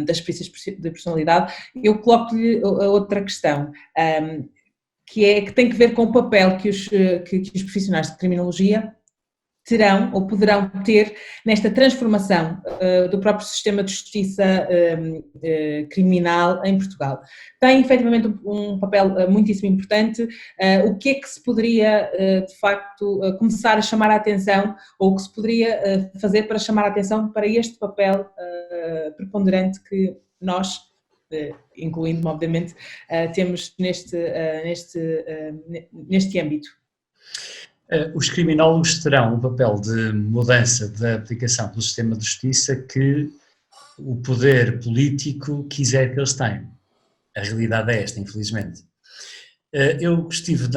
das perícias de personalidade, eu coloco-lhe outra questão, que tem que ver com o papel que os profissionais de criminologia terão ou poderão ter nesta transformação do próprio sistema de justiça criminal em Portugal. Tem efetivamente um papel muitíssimo importante. O que é que se poderia, de facto, começar a chamar a atenção, ou o que se poderia fazer para chamar a atenção para este papel preponderante que nós, incluindo-me obviamente, temos neste âmbito? Os criminólogos terão um papel de mudança da aplicação do sistema de justiça que o poder político quiser que eles tenham. A realidade é esta, infelizmente. Eu estive,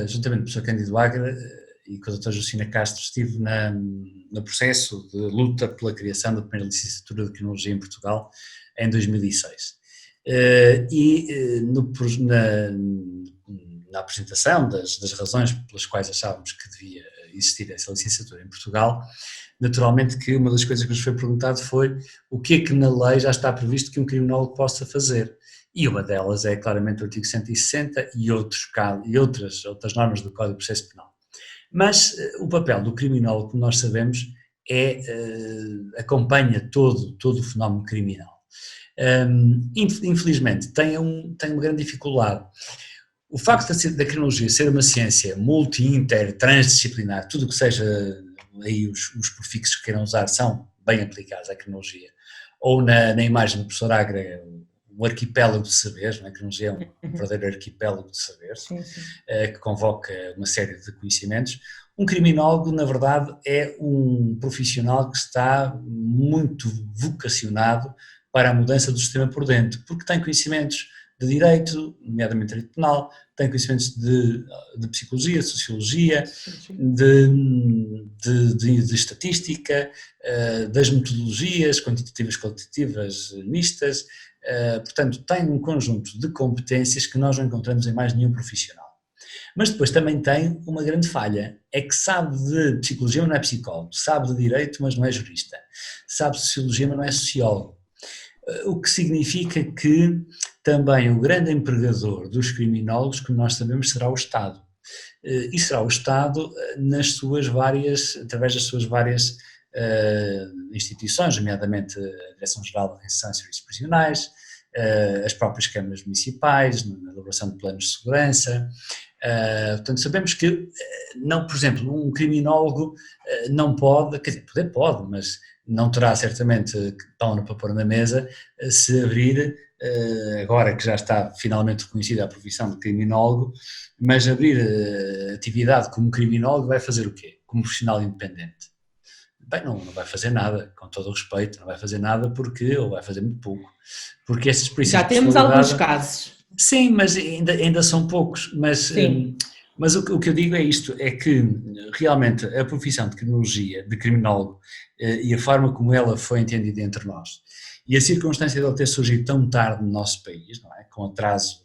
juntamente com o Sr. Cândido Agra e com a Dra. Justina Castro, estive no processo de luta pela criação da primeira licenciatura de criminologia em Portugal em 2006. Na apresentação das razões pelas quais achávamos que devia existir essa licenciatura em Portugal, naturalmente que uma das coisas que nos foi perguntado foi o que é que na lei já está previsto que um criminólogo possa fazer. E uma delas é claramente o artigo 160 e outras normas do Código de Processo Penal. Mas o papel do criminólogo, como nós sabemos, acompanha todo o fenómeno criminal. Infelizmente, tem uma grande dificuldade. O facto da criminologia ser uma ciência multi-inter, transdisciplinar, tudo o que seja aí os prefixos que queiram usar são bem aplicados à criminologia, ou na imagem do professor Agra, um arquipélago de saberes, não é? A criminologia é um verdadeiro arquipélago de saberes, que convoca uma série de conhecimentos. Um criminólogo, na verdade, é um profissional que está muito vocacionado para a mudança do sistema por dentro, porque tem conhecimentos de direito, nomeadamente direito penal, tem conhecimentos de psicologia, de sociologia, de estatística, das metodologias quantitativas, qualitativas, mistas, portanto tem um conjunto de competências que nós não encontramos em mais nenhum profissional. Mas depois também tem uma grande falha, é que sabe de psicologia, mas não é psicólogo, sabe de direito, mas não é jurista, sabe de sociologia, mas não é sociólogo. O que significa que também o grande empregador dos criminólogos, como nós sabemos, será o Estado. E será o Estado através das suas várias instituições, nomeadamente a Direção-Geral de Reinserção e Serviços Prisionais, as próprias câmaras municipais, na elaboração de planos de segurança. Portanto, sabemos que, não, por exemplo, um criminólogo não pode, quer dizer, poder pode, mas não terá certamente pão para pôr na mesa se abrir, agora que já está finalmente reconhecida a profissão de criminólogo, mas abrir atividade como criminólogo vai fazer o quê? Como profissional independente? Bem, não vai fazer nada, com todo o respeito, não vai fazer nada ou vai fazer muito pouco, porque esses princípios Já temos alguns casos. Sim, mas ainda são poucos, mas o que eu digo é isto, é que realmente a profissão de criminologia, de criminólogo, e a forma como ela foi entendida entre nós, e a circunstância de ela ter surgido tão tarde no nosso país, não é? Com atrasos,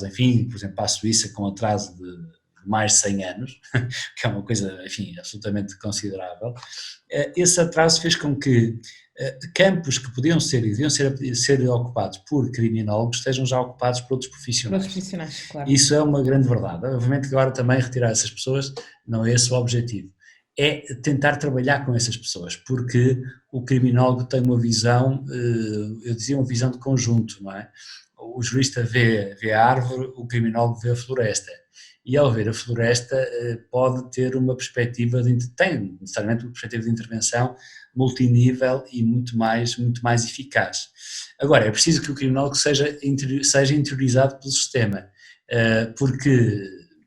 enfim, por exemplo, para a Suíça, com atraso de mais de 100 anos, que é uma coisa, enfim, absolutamente considerável, esse atraso fez com que campos que podiam ser e deviam ser ocupados por criminólogos estejam já ocupados por outros profissionais. Claro. Isso é uma grande verdade. Obviamente agora também retirar essas pessoas não é esse o objetivo. É tentar trabalhar com essas pessoas, porque o criminólogo tem uma visão, eu dizia uma visão de conjunto, não é? O jurista vê a árvore, o criminólogo vê a floresta. E ao ver a floresta pode ter uma perspectiva, tem necessariamente uma perspectiva de intervenção multinível e muito mais eficaz. Agora, é preciso que o criminólogo seja interiorizado pelo sistema, porque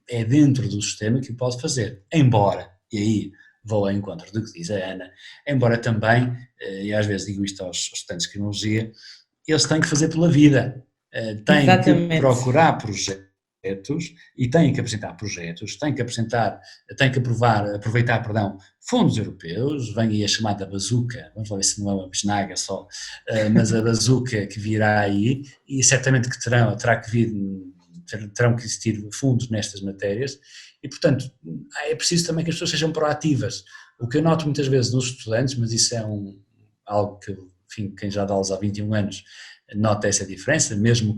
é dentro do sistema que o pode fazer, embora, e aí vou ao encontro do que diz a Ana, embora também, e às vezes digo isto aos estudantes de criminologia, eles têm que fazer pela vida, têm que procurar projetos e têm que apresentar projetos, têm que aproveitar fundos europeus, vem aí a chamada bazuca, vamos lá ver se não é uma bisnaga só, mas a bazuca que virá aí, e certamente que terão que existir fundos nestas matérias, e portanto é preciso também que as pessoas sejam proativas. O que eu noto muitas vezes nos estudantes, mas isso é algo que, enfim, quem já dá aulas há 21 anos nota essa diferença, mesmo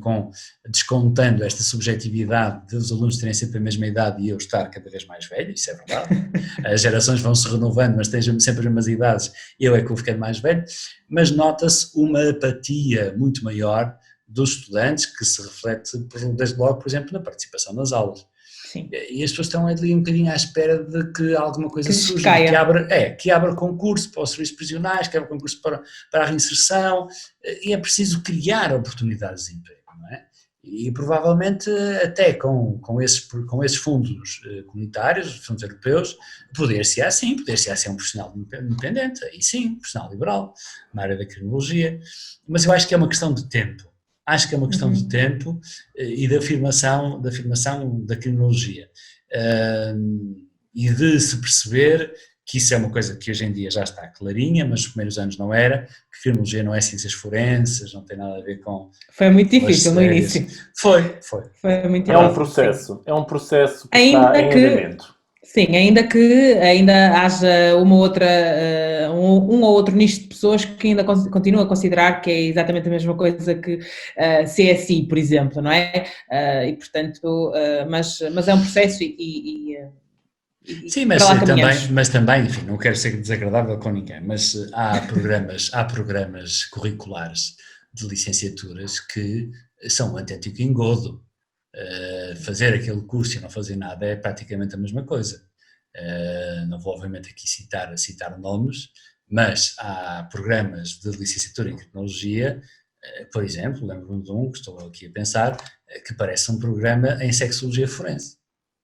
descontando esta subjetividade dos alunos terem sempre a mesma idade e eu estar cada vez mais velho, isso é verdade, as gerações vão se renovando, mas têm sempre as mesmas idades, eu é que vou ficando mais velho, mas nota-se uma apatia muito maior dos estudantes, que se reflete desde logo, por exemplo, na participação nas aulas. Sim. E as pessoas estão ali um bocadinho à espera de que alguma coisa surja, que abra concurso para os serviços prisionais, que abra concurso para a reinserção, e é preciso criar oportunidades de emprego, não é? E provavelmente até com esses fundos comunitários, fundos europeus, poder-se-á ser um profissional independente, aí sim, um profissional liberal, na área da criminologia, mas eu acho que é uma questão de tempo. Acho que é uma questão de tempo e da afirmação da criminologia e de se perceber que isso é uma coisa que hoje em dia já está clarinha, mas nos primeiros anos não era, que criminologia não é ciências forenses, não tem nada a ver com... Foi muito difícil no início. Foi muito difícil. É um processo que ainda está em andamento. Sim, ainda haja um ou outro nicho de pessoas que ainda continuam a considerar que é exatamente a mesma coisa que CSI, por exemplo, não é? E portanto, mas é um processo sim, mas também, enfim, não quero ser desagradável com ninguém, mas há programas curriculares de licenciaturas que são um autêntico engodo. Fazer aquele curso e não fazer nada é praticamente a mesma coisa. Não vou obviamente aqui citar nomes, mas há programas de licenciatura em criminologia, por exemplo, lembro-me de um que estou aqui a pensar, que parece um programa em sexologia forense.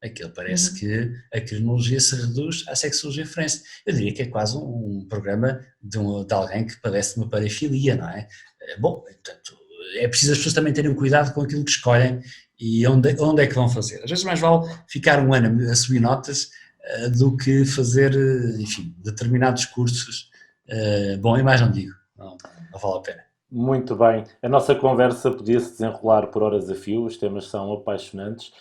Aquilo parece que a criminologia se reduz à sexologia forense. Eu diria que é quase um programa de alguém que padece de uma parafilia, não é? Bom, portanto, é preciso as pessoas também terem cuidado com aquilo que escolhem e onde é que vão fazer. Às vezes mais vale ficar um ano a subir notas do que fazer, enfim, determinados cursos. Bom, e mais não digo, não vale a pena. Muito bem. A nossa conversa podia-se desenrolar por horas a fio, os temas são apaixonantes,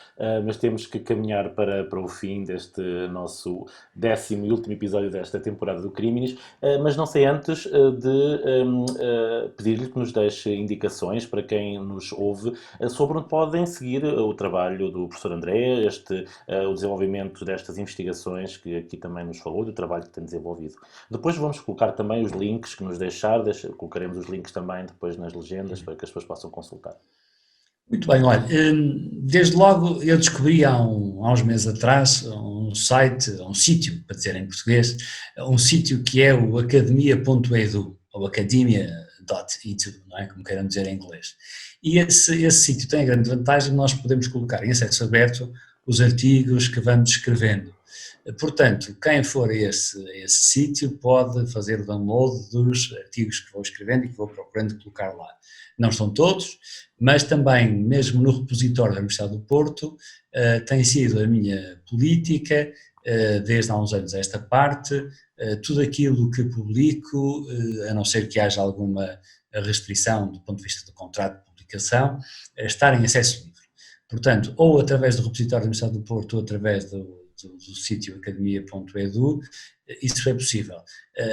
mas temos que caminhar para o fim deste nosso 10º e último episódio desta temporada do Criminis, mas não sei antes de pedir-lhe que nos deixe indicações para quem nos ouve sobre onde podem seguir o trabalho do professor André, o desenvolvimento destas investigações que aqui também nos falou, do trabalho que tem desenvolvido. Depois vamos colocar também os links que nos deixar, colocaremos os links também depois nas legendas para que as pessoas possam consultar. Muito bem, olha, desde logo eu descobri há uns meses atrás um sítio, para dizer em português, um sítio que é o academia.edu, ou academia.edu, não é? Como queiram dizer em inglês. E esse sítio tem a grande vantagem de nós podemos colocar em acesso aberto os artigos que vamos escrevendo. Portanto, quem for a esse sítio pode fazer o download dos artigos que vou escrevendo e que vou procurando colocar lá. Não estão todos, mas também, mesmo no repositório da Universidade do Porto, tem sido a minha política, desde há uns anos a esta parte, tudo aquilo que publico, a não ser que haja alguma restrição do ponto de vista do contrato de publicação, estar em acesso livre. Portanto, ou através do repositório da Universidade do Porto, ou através do sítio academia.edu, isso é possível.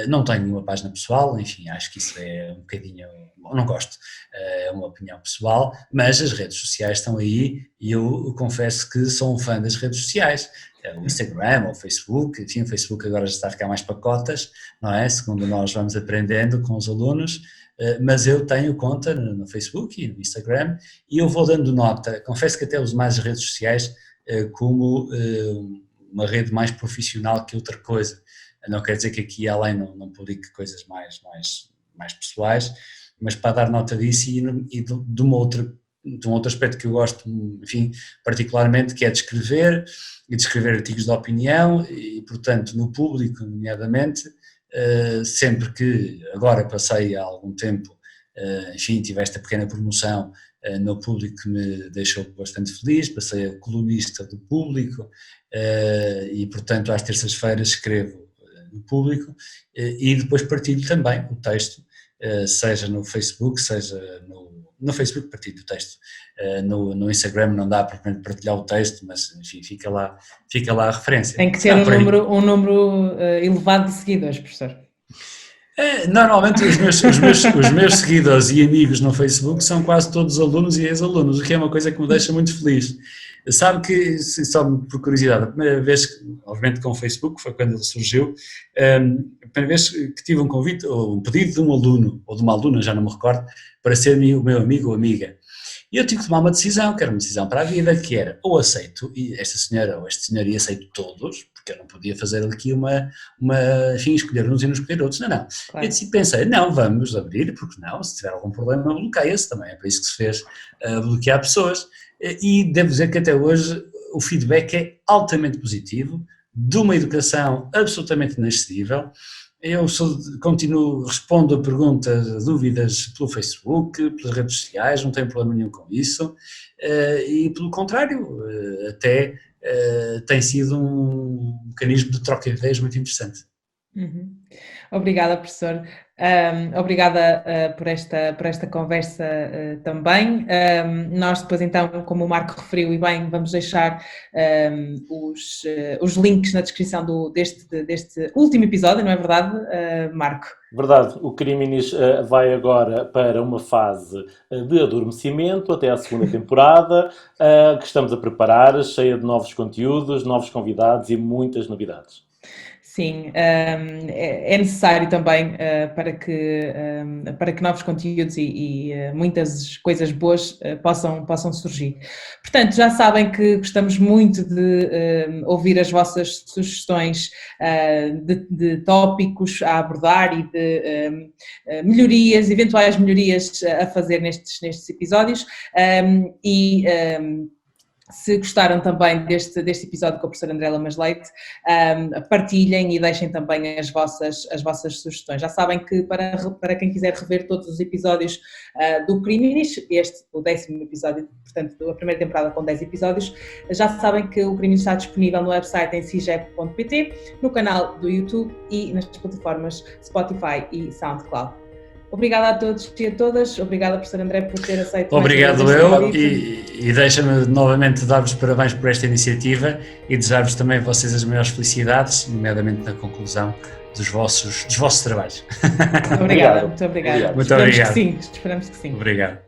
Não tenho nenhuma página pessoal, enfim, acho que isso é um bocadinho, não gosto, é uma opinião pessoal, mas as redes sociais estão aí e eu confesso que sou um fã das redes sociais, o Instagram, o Facebook, enfim, o Facebook agora já está a ficar mais pacotas, não é? Segundo nós vamos aprendendo com os alunos, mas eu tenho conta no Facebook e no Instagram e eu vou dando nota, confesso que até uso mais as redes sociais como uma rede mais profissional que outra coisa. Não quer dizer que aqui além não publique coisas mais pessoais, mas para dar nota disso e de um outro aspecto que eu gosto, enfim, particularmente, que é de escrever artigos de opinião e, portanto, no público, nomeadamente, sempre que agora passei há algum tempo, enfim, tive esta pequena promoção no Público que me deixou bastante feliz, passei a colunista do Público e, portanto, às terças-feiras escrevo no Público e depois partilho também o texto, seja no Facebook, seja no Facebook partilho o texto, no Instagram não dá para partilhar o texto, mas enfim, fica lá a referência. Tem que ter um número elevado de seguidores, professor. Normalmente os meus seguidores e amigos no Facebook são quase todos alunos e ex-alunos, o que é uma coisa que me deixa muito feliz. Sabe que, só por curiosidade, a primeira vez, obviamente com o Facebook, foi quando ele surgiu, a primeira vez que tive um convite, ou um pedido de um aluno, ou de uma aluna, já não me recordo, para ser o meu amigo ou amiga. E eu tive que tomar uma decisão, que era uma decisão para a vida, que era ou aceito esta senhora ou este senhor e aceito todos, porque eu não podia fazer aqui enfim, escolher uns e não escolher outros, não. Claro. Eu pensei, não, vamos abrir, porque não, se tiver algum problema bloqueia-se também, é para isso que se fez bloquear pessoas, e devo dizer que até hoje o feedback é altamente positivo, de uma educação absolutamente inacessível. Eu respondo a perguntas, dúvidas pelo Facebook, pelas redes sociais, não tenho problema nenhum com isso, e pelo contrário, até tem sido um mecanismo de troca de ideias muito interessante. Uhum. Obrigada, professor. Obrigada por esta conversa também. Nós depois então, como o Marco referiu e bem, vamos deixar os links na descrição deste último episódio, não é verdade, Marco? Verdade, o Criminis vai agora para uma fase de adormecimento até à segunda temporada, que estamos a preparar, cheia de novos conteúdos, novos convidados e muitas novidades. Sim, é necessário também para que novos conteúdos e muitas coisas boas possam surgir. Portanto, já sabem que gostamos muito de ouvir as vossas sugestões de tópicos a abordar e de melhorias, eventuais melhorias a fazer nestes episódios se gostaram também deste episódio com o professor André Lamas Leite, partilhem e deixem também as vossas sugestões. Já sabem que para quem quiser rever todos os episódios do Criminis, o 10º episódio, portanto, a primeira temporada com 10 episódios, já sabem que o Criminis está disponível no website em cigep.pt, no canal do YouTube e nas plataformas Spotify e SoundCloud. Obrigada a todos e a todas, obrigada professor André por ter aceito. Obrigado mais uma vez eu este convite. e deixa-me novamente dar-vos parabéns por esta iniciativa e desejar-vos também a vocês as maiores felicidades, nomeadamente na conclusão dos vossos trabalhos. Muito obrigada, muito obrigada. Obrigado. Muito Esperamos obrigado. que sim, esperamos que sim. Obrigado.